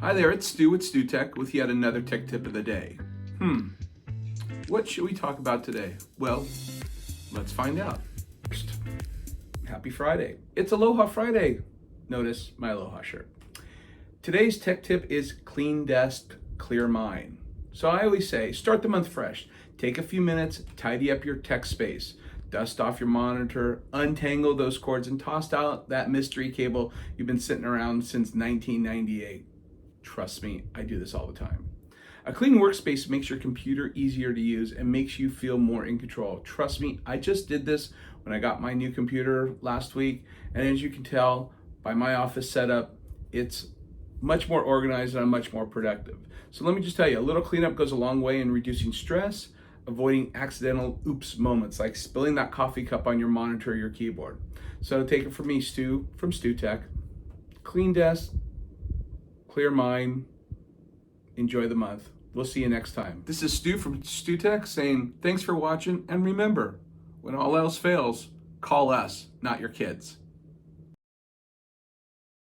Hi there, it's Stu with StuTech with yet another tech tip of the day. What should we talk about today? Well, let's find out. First, happy Friday. It's Aloha Friday. Notice my Aloha shirt. Today's tech tip is clean desk, clear mind. So I always say, start the month fresh. Take a few minutes, tidy up your tech space. Dust off your monitor, untangle those cords, and toss out that mystery cable you've been sitting around since 1998. Trust me, I do this all the time. A clean workspace makes your computer easier to use and makes you feel more in control. Trust me, I just did this when I got my new computer last week, and as you can tell by my office setup, it's much more organized and I'm much more productive. So let me just tell you, a little cleanup goes a long way in reducing stress, avoiding accidental oops moments like spilling that coffee cup on your monitor or your keyboard. So take it from me, Stu, from StuTech. Clean desk, clear mind, enjoy the month. We'll see you next time. This is Stu from StuTech saying thanks for watching, and remember, when all else fails, call us, not your kids.